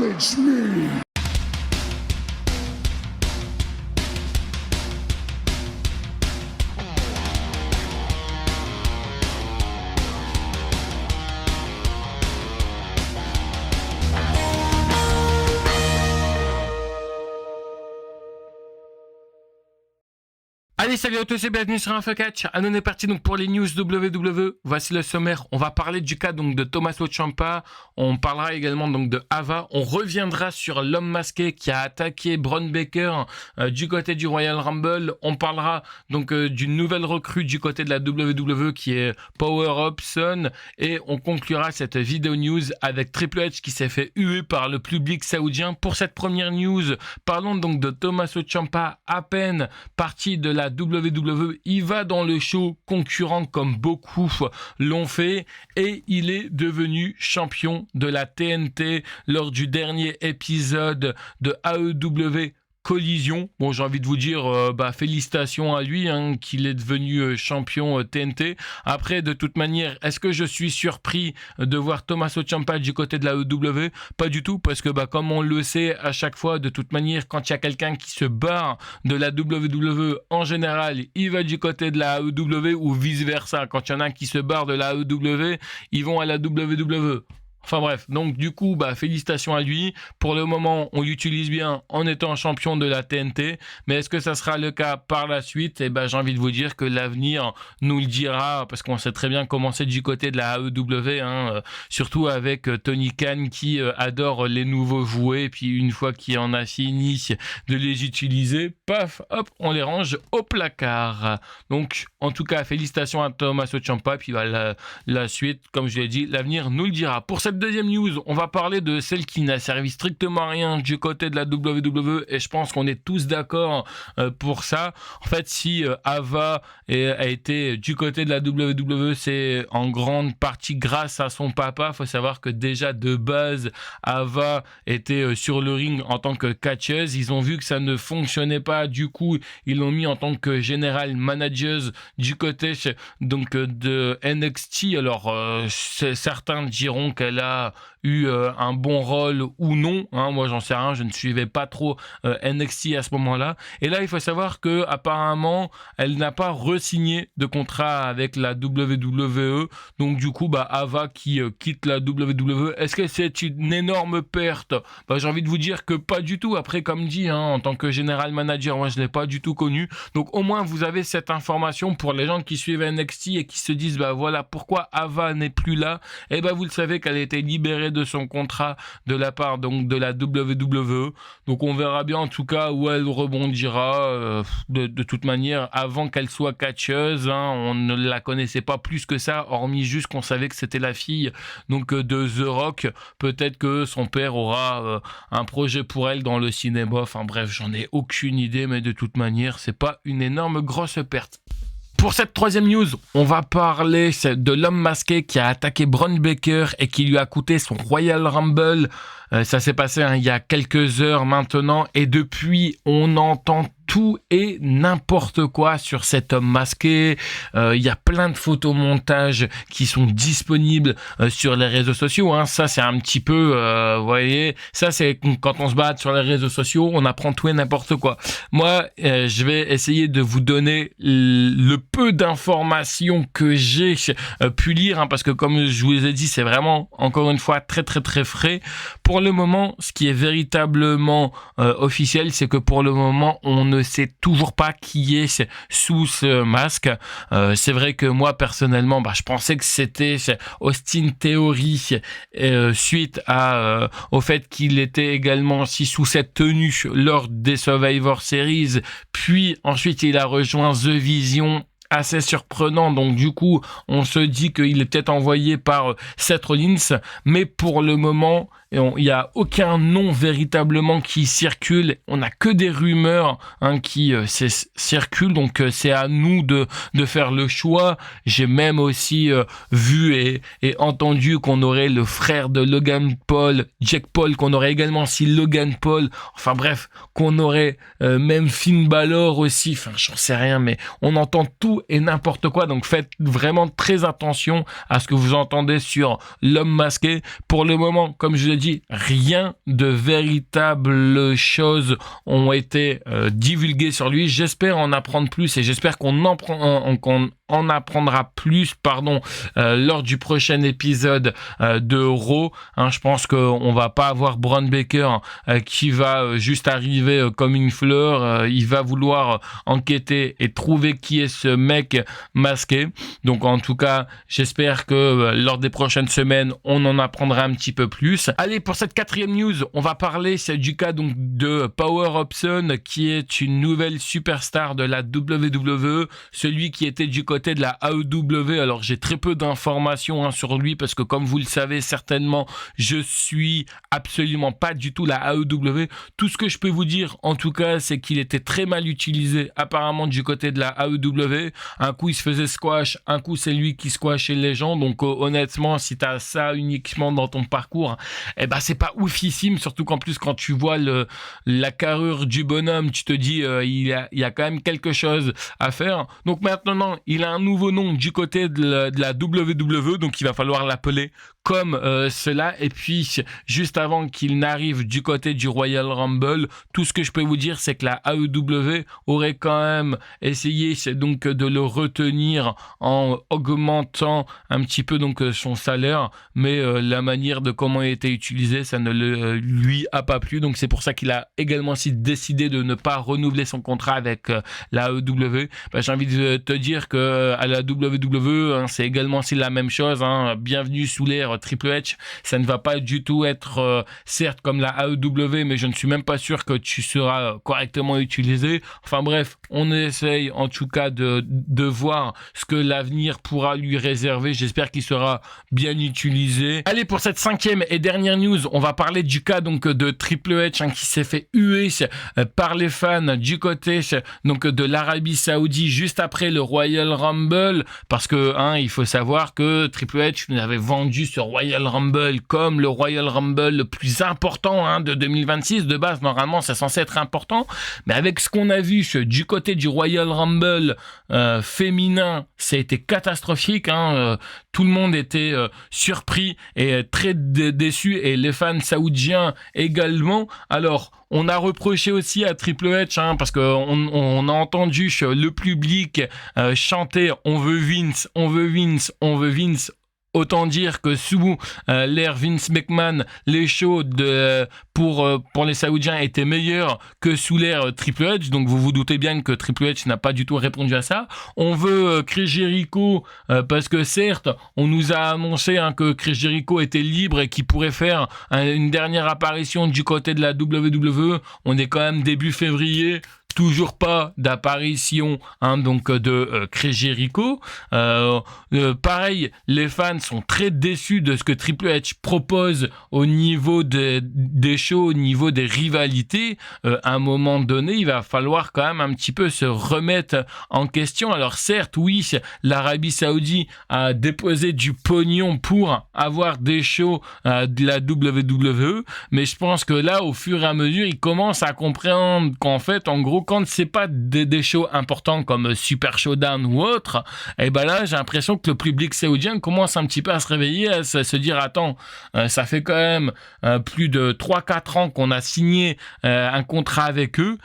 Challenge me! Allez, salut à tous et bienvenue sur InfoCatch. Allez, on est parti donc pour les news WWE. Voici le sommaire. On va parler du cas donc de Tommaso Ciampa. On parlera également donc de Ava. On reviendra sur l'homme masqué qui a attaqué Braun Breaker du côté du Royal Rumble. On parlera donc d'une nouvelle recrue du côté de la WWE qui est Power Hobson. Et on conclura cette vidéo news avec Triple H qui s'est fait huer par le public saoudien. Pour cette première news, parlons donc de Tommaso Ciampa, à peine parti de la WWE, il va dans le show concurrent comme beaucoup l'ont fait et il est devenu champion de la TNT lors du dernier épisode de AEW Collision. Bon, j'ai envie de vous dire, félicitations à lui qu'il est devenu champion TNT. Après, de toute manière, est-ce que je suis surpris de voir Tommaso Ciampa du côté de la AEW? Pas du tout, parce que comme on le sait à chaque fois, de toute manière, quand il y a quelqu'un qui se barre de la WWE, en général, il va du côté de la AEW ou vice-versa. Quand il y en a un qui se barre de la AEW, ils vont à la WWE. Enfin bref, donc du coup, félicitations à lui. Pour le moment, on l'utilise bien en étant champion de la TNT. Mais est-ce que ça sera le cas par la suite? J'ai envie de vous dire que l'avenir nous le dira, parce qu'on sait très bien comment c'est du côté de la AEW, surtout avec Tony Khan qui adore les nouveaux jouets. Puis une fois qu'il en a fini de les utiliser, paf, hop, on les range au placard. Donc, en tout cas, félicitations à Tommaso Ciampa. Puis la suite, comme je l'ai dit, l'avenir nous le dira. Pour cette deuxième news, on va parler de celle qui n'a servi strictement à rien du côté de la WWE et je pense qu'on est tous d'accord pour ça. En fait, si Ava a été du côté de la WWE, c'est en grande partie grâce à son papa. Il faut savoir que déjà de base, Ava était sur le ring en tant que catcheuse. Ils ont vu que ça ne fonctionnait pas. Du coup, ils l'ont mis en tant que général manager du côté donc de NXT. Alors, certains diront qu'elle a eu un bon rôle ou non, moi j'en sais rien, je ne suivais pas trop NXT à ce moment-là, et là il faut savoir que apparemment elle n'a pas re-signé de contrat avec la WWE, donc du coup Ava qui quitte la WWE, est-ce que c'est une énorme perte? J'ai envie de vous dire que pas du tout. Après, comme dit, en tant que général manager, moi je l'ai pas du tout connu, donc au moins vous avez cette information pour les gens qui suivent NXT et qui se disent voilà pourquoi Ava n'est plus là, et vous le savez qu'elle a été libérée de son contrat de la part donc de la WWE. Donc on verra bien en tout cas où elle rebondira. De toute manière, avant qu'elle soit catcheuse, on ne la connaissait pas plus que ça, hormis juste qu'on savait que c'était la fille donc de The Rock. Peut-être que son père aura un projet pour elle dans le cinéma. Enfin bref, j'en ai aucune idée, mais de toute manière, c'est pas une énorme grosse perte. Pour cette troisième news, on va parler de l'homme masqué qui a attaqué Braun Breaker et qui lui a coûté son Royal Rumble. Ça s'est passé il y a quelques heures maintenant et depuis, on entend tout et n'importe quoi sur cet homme masqué. Il y a plein de photomontages qui sont disponibles sur les réseaux sociaux. Ça, c'est un petit peu, vous voyez, ça c'est quand on se bat sur les réseaux sociaux, on apprend tout et n'importe quoi. Moi, je vais essayer de vous donner le peu d'informations que j'ai pu lire, parce que comme je vous ai dit, c'est vraiment, encore une fois, très très très frais. Pour le moment, ce qui est véritablement officiel, c'est que pour le moment, on ne sait toujours pas qui est sous ce masque. C'est vrai que moi, personnellement, je pensais que c'était Austin Theory suite au fait qu'il était également aussi sous cette tenue lors des Survivor Series. Puis ensuite, il a rejoint The Vision. Assez surprenant, donc du coup on se dit qu'il est peut-être envoyé par Seth Rollins, mais pour le moment il n'y a aucun nom véritablement qui circule, on n'a que des rumeurs qui circulent, donc c'est à nous de faire le choix. J'ai même aussi vu et entendu qu'on aurait le frère de Logan Paul, Jake Paul, qu'on aurait également aussi Logan Paul, enfin bref, qu'on aurait même Finn Balor aussi, enfin j'en sais rien, mais on entend tout et n'importe quoi. Donc faites vraiment très attention à ce que vous entendez sur l'homme masqué. Pour le moment, comme je l'ai dit, rien de véritables choses ont été divulguées sur lui. J'espère en apprendre plus et j'espère qu'on en apprendra plus lors du prochain épisode de Raw. Je pense qu'on va pas avoir Braun Baker qui va juste arriver comme une fleur. Il va vouloir enquêter et trouver qui est ce mec masqué. Donc en tout cas, j'espère que lors des prochaines semaines, on en apprendra un petit peu plus. Allez, pour cette 4e news, on va parler du cas donc de Power Hobson, qui est une nouvelle superstar de la WWE, celui qui était du côté de la AEW. Alors j'ai très peu d'informations sur lui parce que comme vous le savez certainement, je suis absolument pas du tout la AEW. Tout ce que je peux vous dire en tout cas, c'est qu'il était très mal utilisé apparemment du côté de la AEW. Un coup il se faisait squash, un coup c'est lui qui squashait les gens. Donc honnêtement, si tu as ça uniquement dans ton parcours, c'est pas oufissime, surtout qu'en plus quand tu vois la carrure du bonhomme, tu te dis il y a quand même quelque chose à faire. Donc maintenant, il a un nouveau nom du côté de la WWE, donc il va falloir l'appeler comme cela. Et puis juste avant qu'il n'arrive du côté du Royal Rumble, tout ce que je peux vous dire, c'est que la AEW aurait quand même essayé donc de le retenir en augmentant un petit peu donc son salaire, mais la manière de comment il a été utilisé, ça ne lui a pas plu. Donc c'est pour ça qu'il a également aussi décidé de ne pas renouveler son contrat avec la AEW. J'ai envie de te dire que à la WWE, c'est également aussi la même chose. Bienvenue sous l'ère Triple H. Ça ne va pas du tout être certes comme la AEW, mais je ne suis même pas sûr que tu seras correctement utilisé. Enfin bref, on essaye en tout cas de voir ce que l'avenir pourra lui réserver. J'espère qu'il sera bien utilisé. Allez, pour cette 5e et dernière news, on va parler du cas donc de Triple H qui s'est fait huer par les fans du côté donc de l'Arabie Saoudite juste après le Royal Rumble, parce que il faut savoir que Triple H nous avait vendu ce Royal Rumble comme le Royal Rumble le plus important de 2026. De base, normalement, c'est censé être important, mais avec ce qu'on a vu du côté du Royal Rumble féminin, ça a été catastrophique. Tout le monde était surpris et très déçu, et les fans saoudiens également. Alors, on a reproché aussi à Triple H, parce qu'on a entendu le public chanter « On veut Vince, on veut Vince, on veut Vince ». Autant dire que sous l'ère Vince McMahon, les shows pour les Saoudiens étaient meilleurs que sous l'ère Triple H. Donc vous vous doutez bien que Triple H n'a pas du tout répondu à ça. On veut Chris Jericho parce que certes, on nous a annoncé que Chris Jericho était libre et qu'il pourrait faire une dernière apparition du côté de la WWE. On est quand même début février. Toujours pas d'apparition donc de Chris Jericho. Pareil, les fans sont très déçus de ce que Triple H propose au niveau des shows, au niveau des rivalités. À un moment donné, il va falloir quand même un petit peu se remettre en question. Alors certes, oui, l'Arabie Saoudite a déposé du pognon pour avoir des shows de la WWE, mais je pense que là, au fur et à mesure, ils commencent à comprendre qu'en fait, en gros, quand c'est pas des shows importants comme Super Showdown ou autre, là j'ai l'impression que le public saoudien commence un petit peu à se réveiller, à se dire attends, ça fait quand même plus de 3-4 ans qu'on a signé un contrat avec eux.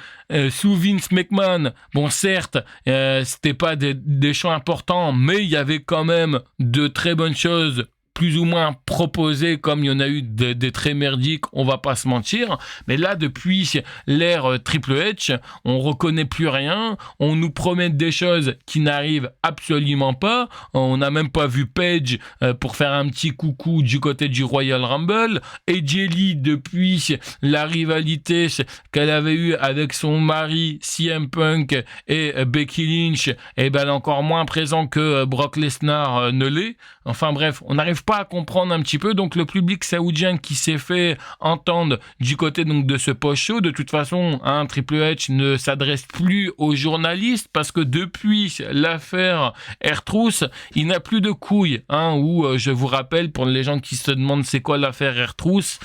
Sous Vince McMahon, bon certes, c'était pas des shows importants, mais il y avait quand même de très bonnes choses plus ou moins proposés, comme il y en a eu des très merdiques, on va pas se mentir. Mais là, depuis l'ère Triple H, on reconnaît plus rien, on nous promet des choses qui n'arrivent absolument pas. On n'a même pas vu Paige pour faire un petit coucou du côté du Royal Rumble. Et Jelly, depuis la rivalité qu'elle avait eue avec son mari CM Punk et Becky Lynch, elle est encore moins présent que Brock Lesnar ne l'est. Enfin bref, on n'arrive pas à comprendre un petit peu. Donc le public saoudien qui s'est fait entendre du côté donc de ce post-show, de toute façon, Triple H ne s'adresse plus aux journalistes parce que depuis l'affaire R-Truth, il n'a plus de couilles. Où je vous rappelle, pour les gens qui se demandent c'est quoi l'affaire R-Truth,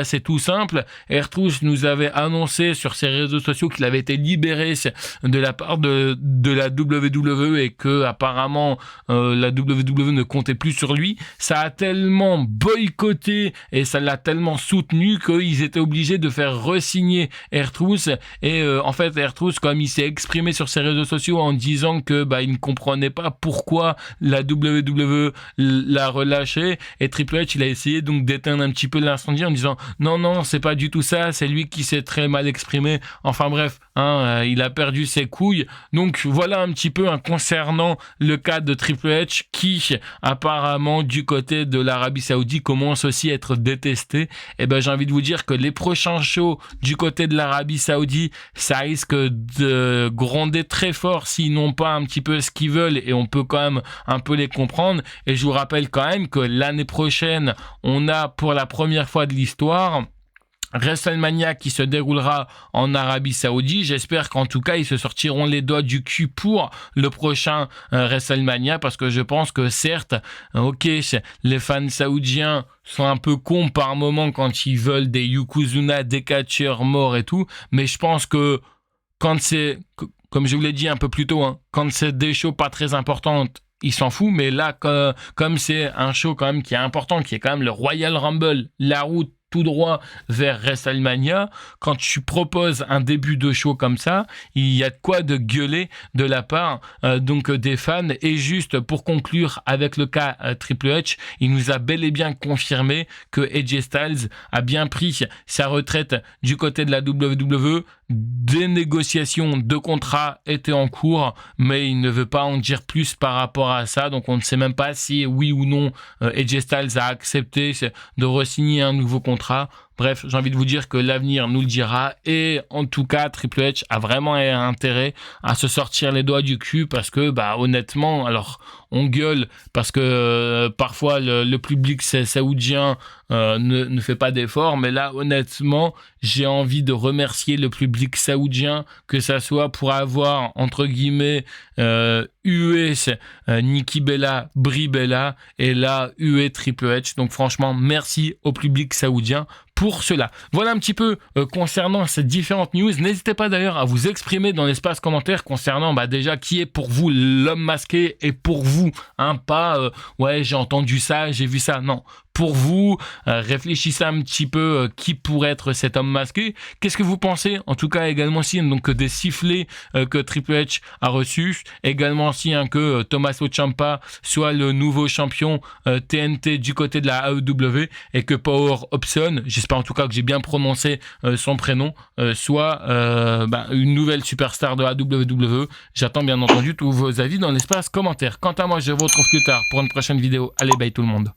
c'est tout simple. R-Truth nous avait annoncé sur ses réseaux sociaux qu'il avait été libéré de la part de la WWE et que apparemment la WWE ne comptait plus sur lui. Ça a tellement boycotté et ça l'a tellement soutenu qu'ils étaient obligés de faire re-signer R-Truth. Et en fait, R-Truth, comme il s'est exprimé sur ses réseaux sociaux en disant que il ne comprenait pas pourquoi la WWE l'a relâché, et Triple H il a essayé donc d'éteindre un petit peu l'incendie en disant non, c'est pas du tout ça, c'est lui qui s'est très mal exprimé. Enfin bref, il a perdu ses couilles. Donc voilà un petit peu concernant le cas de Triple H qui apparemment du côté de l'Arabie Saoudite commence aussi à être détesté. J'ai envie de vous dire que les prochains shows du côté de l'Arabie Saoudite, ça risque de gronder très fort s'ils n'ont pas un petit peu ce qu'ils veulent, et on peut quand même un peu les comprendre. Et je vous rappelle quand même que l'année prochaine, on a pour la première fois de l'histoire WrestleMania qui se déroulera en Arabie Saoudite. J'espère qu'en tout cas ils se sortiront les doigts du cul pour le prochain WrestleMania, parce que je pense que certes, les fans saoudiens sont un peu cons par moment quand ils veulent des Yokozuna, des catcheurs morts et tout, mais je pense que quand c'est, comme je vous l'ai dit un peu plus tôt, quand c'est des shows pas très importantes, il s'en fout. Mais là, comme c'est un show quand même qui est important, qui est quand même le Royal Rumble, la route tout droit vers WrestleMania, quand tu proposes un début de show comme ça, il y a de quoi de gueuler de la part donc des fans. Et juste pour conclure avec le cas Triple H, il nous a bel et bien confirmé que AJ Styles a bien pris sa retraite du côté de la WWE. Des négociations de contrat étaient en cours, mais il ne veut pas en dire plus par rapport à ça. Donc on ne sait même pas si oui ou non AJ Styles a accepté de re-signer un nouveau contrat. Bref, j'ai envie de vous dire que l'avenir nous le dira. Et en tout cas, Triple H a vraiment intérêt à se sortir les doigts du cul, parce que honnêtement, alors on gueule parce que parfois le public saoudien ne fait pas d'efforts, mais là honnêtement j'ai envie de remercier le public saoudien, que ça soit pour avoir entre guillemets hué Nikki Bella, Brie Bella, et là hué Triple H. Donc franchement merci au public saoudien pour cela. Voilà un petit peu concernant ces différentes news. N'hésitez pas d'ailleurs à vous exprimer dans l'espace commentaire concernant déjà qui est pour vous l'homme masqué, et pour vous, pas ouais j'ai entendu ça, j'ai vu ça, non. Pour vous, réfléchissez un petit peu qui pourrait être cet homme masqué. Qu'est-ce que vous pensez? En tout cas, également aussi donc des sifflets que Triple H a reçus. Également aussi que Tommaso Ciampa soit le nouveau champion TNT du côté de la AEW, et que Power Hobson, j'espère en tout cas que j'ai bien prononcé son prénom, soit une nouvelle superstar de la WWE. J'attends bien entendu tous vos avis dans l'espace commentaire. Quant à moi, je vous retrouve plus tard pour une prochaine vidéo. Allez, bye tout le monde.